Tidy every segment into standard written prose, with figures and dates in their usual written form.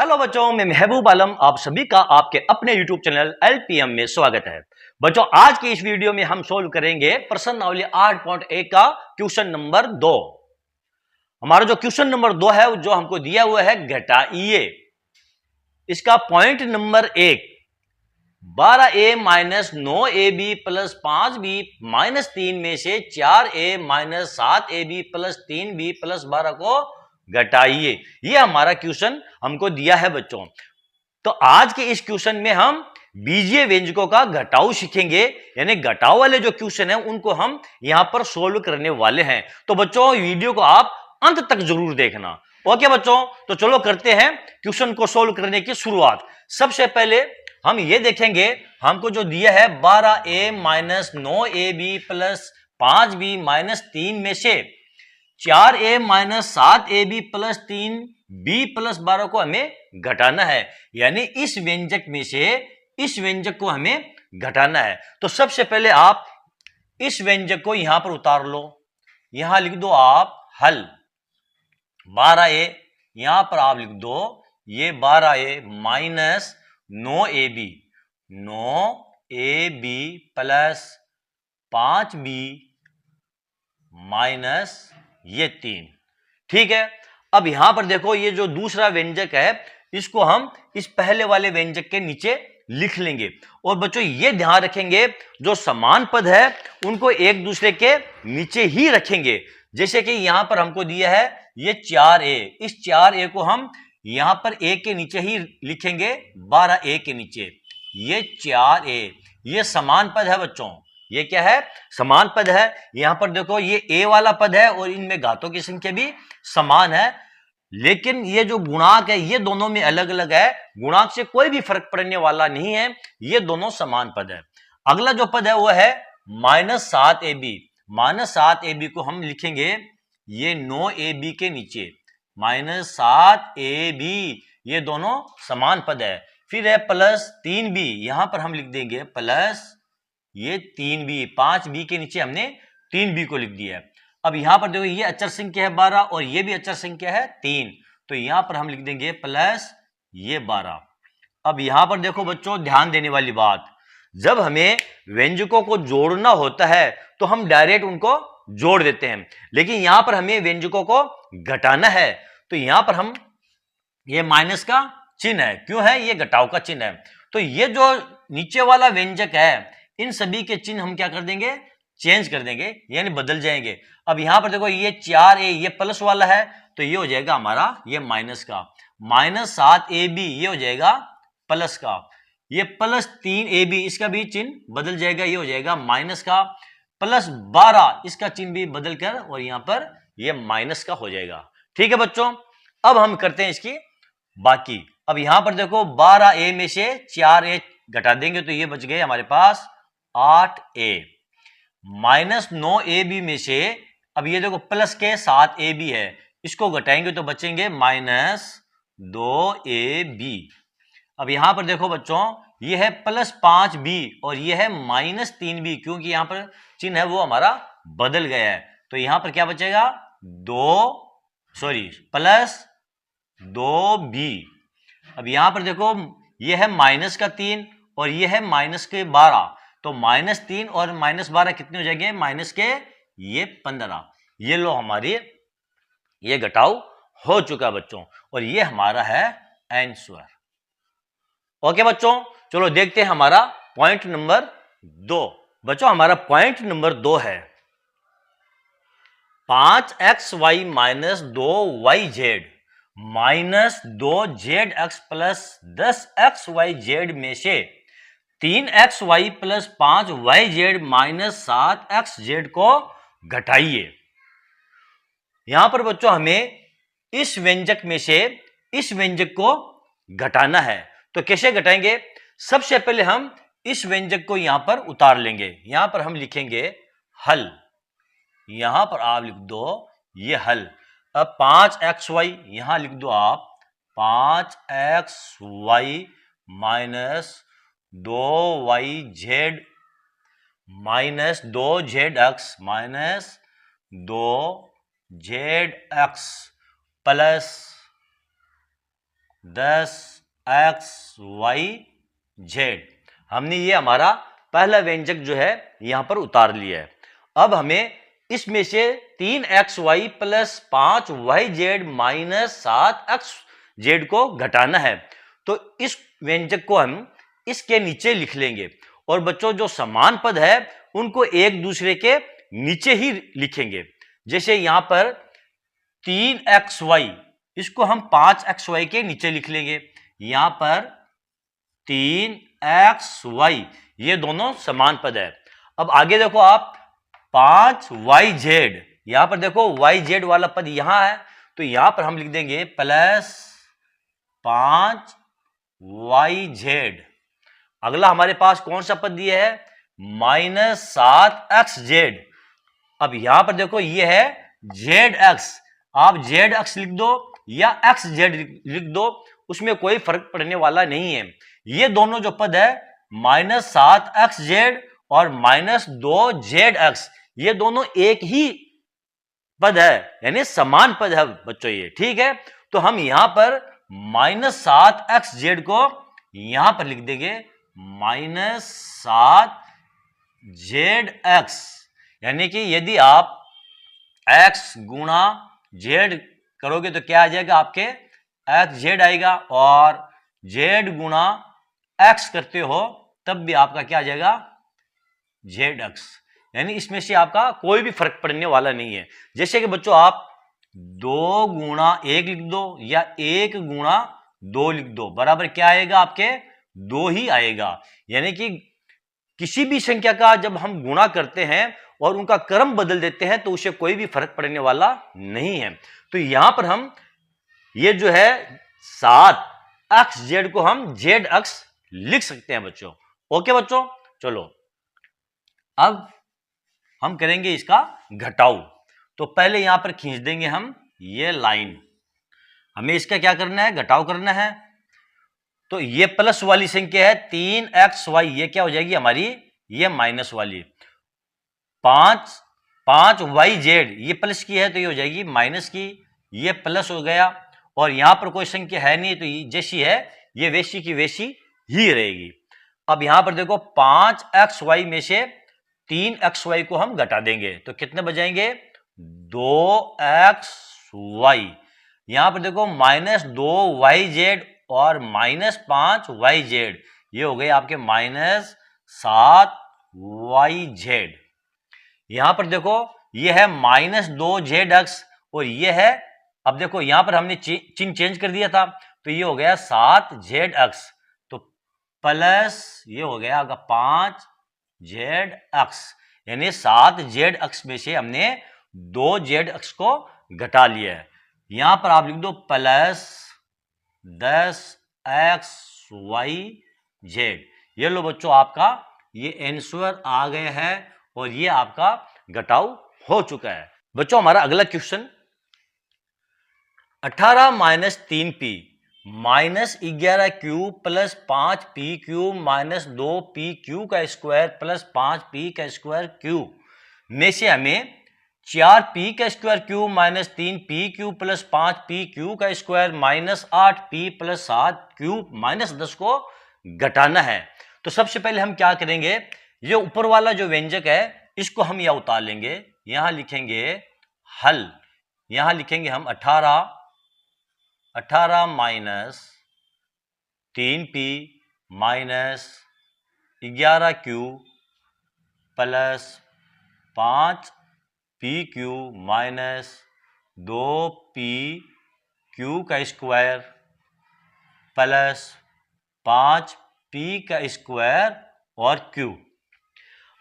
Hello बच्चों, मैं महबूब आलम आप सभी का आपके अपने YouTube चैनल LPM में स्वागत है। बच्चों, आज की इस वीडियो में हम सोल्व करेंगे प्रश्नावली 8.1 का क्वेश्चन नंबर 2। हमारा जो क्वेश्चन नंबर 2 है जो हमको दिया हुआ है घटाइए। इसका point number 1, 12a minus 9ab plus 5b minus 3 में से 4a minus 7ab plus 3b plus 12 को घटाइए। ये हमारा क्वेश्चन हमको दिया है बच्चों। तो आज के इस क्वेश्चन में हम बीजीय व्यंजकों का घटाव सीखेंगे, यानी घटाव वाले जो क्वेश्चन है उनको हम यहां पर सोल्व करने वाले हैं। तो बच्चों वीडियो को आप अंत तक जरूर देखना। ओके बच्चों, तो चलो करते हैं क्वेश्चन को सोल्व करने की शुरुआत। सबसे पहले हम ये देखेंगे, हमको जो दिया है 12a minus 9ab plus 5b minus 3 में से 4a minus 7ab plus 3b plus 12 को हमें घटाना है, यानी इस व्यंजक में से इस व्यंजक को हमें घटाना है। तो सबसे पहले आप इस व्यंजक को यहां पर उतार लो, यहां लिख दो आप हल। 12a यहां पर आप लिख दो, ये 12a minus 9ab plus 5b minus ये 3। ठीक है, अब यहां पर देखो ये जो दूसरा व्यंजक है इसको हम इस पहले वाले व्यंजक के नीचे लिख लेंगे। और बच्चों ये ध्यान रखेंगे जो समान पद है उनको एक दूसरे के नीचे ही रखेंगे। जैसे कि यहां पर हमको दिया है ये 4a, इस 4a को हम यहां पर a के नीचे ही लिखेंगे, 12a के नीचे। ये 4a ये समान पद है बच्चों, ये क्या है? समान पद है। यहां पर देखो ये a वाला पद है और इनमें घातों की संख्या भी समान है, लेकिन ये जो गुणांक है ये दोनों में अलग अलग है। गुणांक से कोई भी फर्क पड़ने वाला नहीं है, ये दोनों समान पद है। अगला जो पद है वो है माइनस 7ab। माइनस 7ab को हम लिखेंगे ये 9ab के नीचे, माइनस 7ab ये दोनों समान पद है। फिर है प्लस 3b, यहां पर हम लिख देंगे प्लस ये 3b, 5b के नीचे हमने 3b को लिख दिया है। अब यहां पर देखो ये अचर संख्या है 12 और ये भी अचर संख्या है 3, तो यहां पर हम लिख देंगे प्लस ये 12। अब यहां पर देखो बच्चों ध्यान देने वाली बात, जब हमें व्यंजकों को जोड़ना होता है तो हम डायरेक्ट उनको जोड़ देते हैं, लेकिन यहां पर हमें व्यंजकों को घटाना है तो यहां पर हम ये माइनस का चिन्ह है, क्यों है? ये घटाव का चिन्ह है। तो ये जो नीचे वाला व्यंजक है इन सभी के चिन्ह हम क्या कर देंगे? चेंज कर देंगे, यानी बदल जाएंगे। अब यहां पर देखो ये 4a ये प्लस वाला है तो ये हो जाएगा हमारा ये माइनस का, माइनस 7ab ये हो जाएगा प्लस का, ये प्लस 3ab इसका भी चिन्ह बदल जाएगा, ये हो जाएगा माइनस का, प्लस 12 इसका चिन्ह भी बदल कर और यहां पर ये माइनस का हो जाएगा। ठीक है बच्चों, अब हम करते हैं इसकी बाकी। अब यहां पर देखो 12a में से 4a घटा देंगे तो ये बच गए हमारे पास 8a, माइनस 9ab में से अब ये देखो प्लस के 7ab है, इसको घटाएंगे तो बचेंगे माइनस 2ab। अब यहां पर देखो बच्चों ये है प्लस 5b और ये है माइनस 3b, क्योंकि यहां पर चिन्ह है वो हमारा बदल गया है, तो यहां पर क्या बचेगा? Plus 2b। अब यहां पर देखो ये है माइनस का 3 और ये है माइनस के 12, तो माइनस 3 और माइनस 12 कितने हो जाएंगे? माइनस के ये 15। ये लो हमारी ये घटाव हो चुका बच्चों, और ये हमारा है आंसर। ओके बच्चों, चलो देखते हैं हमारा पॉइंट नंबर 2। बच्चों हमारा पॉइंट नंबर 2 है 5xy minus 2yz minus 2zx plus 10xyz में से 3xy plus 5yz minus 7xz को घटाइए। यहां पर बच्चों हमें इस व्यंजक में से इस व्यंजक को घटाना है, तो कैसे घटाएंगे? सबसे पहले हम इस व्यंजक को यहां पर उतार लेंगे, यहां पर हम लिखेंगे हल, यहां पर आप लिख दो ये हल। अब 5xy यहां लिख दो आप 5xy minus 2yz minus 2zx minus 2zx plus 10xyz। हमने ये हमारा पहला व्यंजक जो है यहां पर उतार लिया है। अब हमें इसमें से 3xy plus 5yz minus 7xz को घटाना है। तो इस व्यंजक को हम इसके नीचे लिख लेंगे और बच्चों जो समान पद है उनको एक दूसरे के नीचे ही लिखेंगे। जैसे यहां पर 3xy, इसको हम 5xy के नीचे लिख लेंगे। यहां पर 3xy, ये दोनों समान पद है। अब आगे देखो आप 5yz, यहां पर देखो yz वाला पद यहां है, तो यहां पर हम लिख देंगे प्लस 5yz। अगला हमारे पास कौन सा पद दिया है, माइनस 7xz। अब यहां पर देखो ये है zx, आप zx लिख दो या xz लिख दो, उसमें कोई फर्क पड़ने वाला नहीं है। ये दोनों जो पद है माइनस 7xz और माइनस 2zx, ये दोनों एक ही पद है, यानी समान पद है बच्चों ये, ठीक है। तो हम यहां पर माइनस 7xz को यहां पर लिख देंगे माइनस 7zx, यानी कि यदि आप x गुणा z करोगे तो क्या आ जाएगा, आपके xz आएगा, और z गुणा x करते हो तब भी आपका क्या आ जाएगा, zx। यानी इसमें से आपका कोई भी फर्क पड़ने वाला नहीं है। जैसे कि बच्चों आप 2 गुणा 1 लिख दो या 1 गुणा 2 लिख दो, बराबर क्या आएगा, आपके 2 ही आएगा। यानी कि किसी भी संख्या का जब हम गुणा करते हैं और उनका क्रम बदल देते हैं तो उसे कोई भी फर्क पड़ने वाला नहीं है। तो यहां पर हम ये जो है 7xz को हम zx लिख सकते हैं बच्चों। ओके बच्चों, चलो अब हम करेंगे इसका घटाव। तो पहले यहां पर खींच देंगे हम ये लाइन, हमें इसका क्या करना है, घटाव करना है। तो ये प्लस वाली संख्या है 3xy, ये क्या हो जाएगी हमारी, ये माइनस वाली। 5yz, ये प्लस की है तो ये हो जाएगी माइनस की, ये प्लस हो गया। और यहां पर कोई संख्या है नहीं तो ये जैसी है ये वैसी की वैसी ही रहेगी। अब यहां पर देखो 5xy में से 3xy को हम घटा देंगे तो कितने बजाएंगे, 2xy। यहां पर देखो माइनस 2yz और माइनस 5yz, ये हो गए आपके माइनस 7yz। यहां पर देखो ये है माइनस 2zx और ये है, अब देखो यहां पर हमने चिन्ह चेंज कर दिया था तो ये हो गया 7zx, तो प्लस ये हो गया आपका 5zx, यानी 7zx में से हमने 2zx को घटा लिया है। यहां पर आप लिख दो प्लस 10xyz। ये लो बच्चों आपका ये आंसर आ गया है और ये आपका घटाव हो चुका है। बच्चों हमारा अगला question, 18 minus 3p minus 11q plus 5pq minus 2pq का स्क्वायर प्लस 5p का स्क्वायर q में से हमें 4p का square q minus 3pq plus 5pq का square minus 8p plus 7q minus 10 को घटाना है। तो सबसे पहले हम क्या करेंगे, ये ऊपर वाला जो व्यंजक है इसको हम यहां उतार लेंगे, यहां लिखेंगे हल। यहां लिखेंगे हम 18 minus 3p minus 11q plus 5pq minus 2pq का स्क्वायर प्लस 5p का स्क्वायर और q।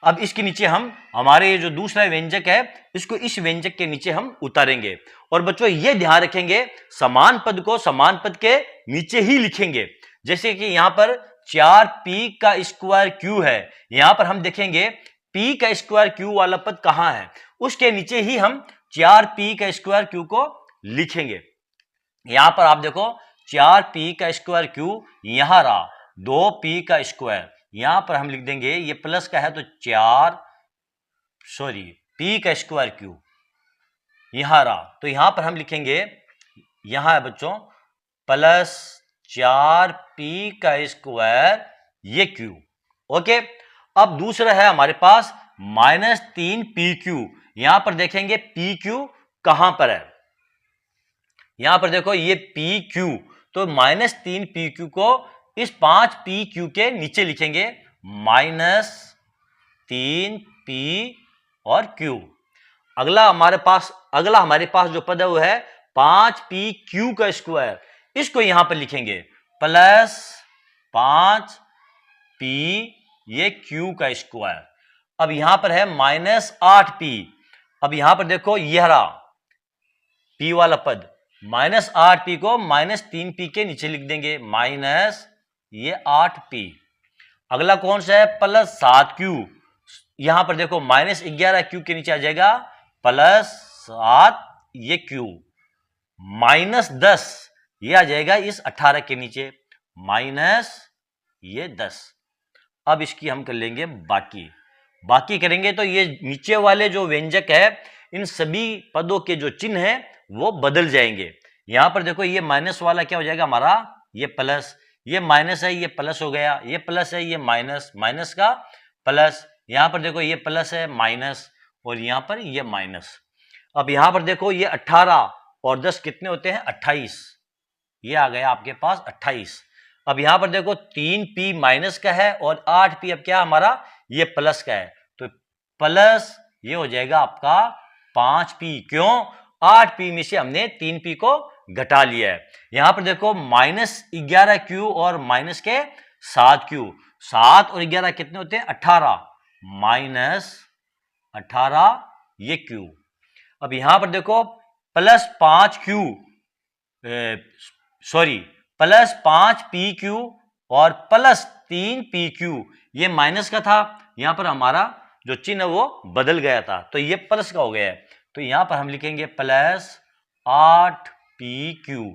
अब इसके नीचे हम हमारे ये जो दूसरा व्यंजक है इसको इस व्यंजक के नीचे हम उतारेंगे। और बच्चों ये ध्यान रखेंगे समान पद को समान पद के नीचे ही लिखेंगे। जैसे कि यहां पर 4p का स्क्वायर q है, यहां पर हम देखेंगे p का स्क्वायर q वाला पद कहां है, उसके नीचे ही हम 4p का स्क्वायर q को लिखेंगे। यहां पर आप देखो 4p का स्क्वायर q यहां रहा, 2p का स्क्वायर यहां पर हम लिख देंगे, ये प्लस का है तो p का स्क्वायर q यहां रहा, तो यहां पर हम लिखेंगे, यहां है बच्चों प्लस 4p का स्क्वायर ये q। ओके, अब दूसरा है हमारे पास -3pq। यहां पर देखेंगे pq कहां पर है, यहां पर देखो ये pq, तो -3pq को इस 5pq के नीचे लिखेंगे, -3p और q। अगला हमारे पास जो पद है वो है 5pq का स्क्वायर, इसको यहां पर लिखेंगे प्लस 5p ये q का स्क्वायर। अब यहां पर है -8p। अब यहां पर देखो यह रहा p वाला पद, -8p को -3p के नीचे लिख देंगे, माइनस ये 8p। अगला कौन सा है, +7q। यहां पर देखो -11q के नीचे आ जाएगा +7 ये q, -10 ये आ जाएगा इस 18 के नीचे, माइनस ये 10। अब इसकी हम कर लेंगे बाकी करेंगे तो ये नीचे वाले जो व्यंजक है इन सभी पदों के जो चिन्ह है वो बदल जाएंगे। यहां पर देखो ये माइनस वाला क्या हो जाएगा हमारा, ये प्लस, ये माइनस है ये प्लस हो गया, ये प्लस है ये माइनस, माइनस का प्लस, यहां पर देखो ये प्लस है माइनस और यहां पर ये माइनस। अब यहां पर देखो ये 18 और 10 कितने होते हैं, 28, ये आ गया आपके पास 28। अब यहां पर देखो 3p माइनस का है और 8p अब क्या हमारा ये प्लस का है, तो प्लस ये हो जाएगा आपका 5p। क्यों, 8p में से हमने 3p को घटा लिया है। यहां पर देखो -11q और माइनस के 7q, 7 और 11 कितने होते हैं, 18, -18 ये q। अब यहां पर देखो +5q +5pq और +3pq, ये माइनस का था, यहां पर हमारा जो चिन्ह है वो बदल गया था तो ये प्लस का हो गया है, तो यहां पर हम लिखेंगे +8pq।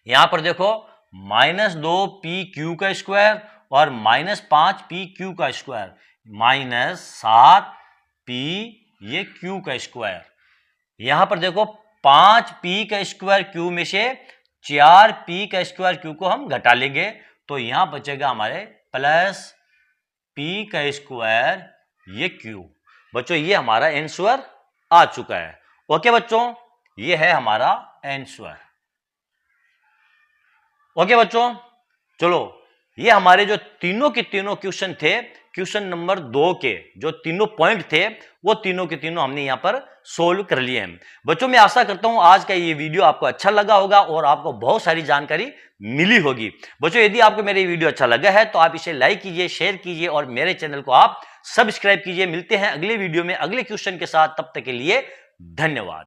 यहां पर देखो -2pq का स्क्वायर और -5pq का स्क्वायर, -7p ये q का स्क्वायर। यहां पर देखो 5p का स्क्वायर q में से 4p का स्क्वायर q को हम घटा लेंगे, तो यहां बचेगा हमारे +p का स्क्वायर ये q। बच्चों ये हमारा आंसर आ चुका है। ओके बच्चों, ये है हमारा आंसर। ओके बच्चों, चलो ये हमारे जो तीनों के तीनों क्वेश्चन थे, क्वेश्चन नंबर 2 के जो तीनों पॉइंट थे वो तीनों के तीनों हमने यहां पर सोल्व कर लिए हैं। बच्चों मैं आशा करता हूं आज का ये वीडियो आपको अच्छा लगा होगा और आपको बहुत सारी जानकारी मिली होगी। बच्चों यदि आपको मेरी वीडियो अच्छा लगा है तो आप इसे लाइक कीजिए, शेयर कीजिए और मेरे चैनल को आप सब्सक्राइब कीजिए। मिलते हैं अगले वीडियो में अगले क्वेश्चन के साथ, तब तक के लिए धन्यवाद।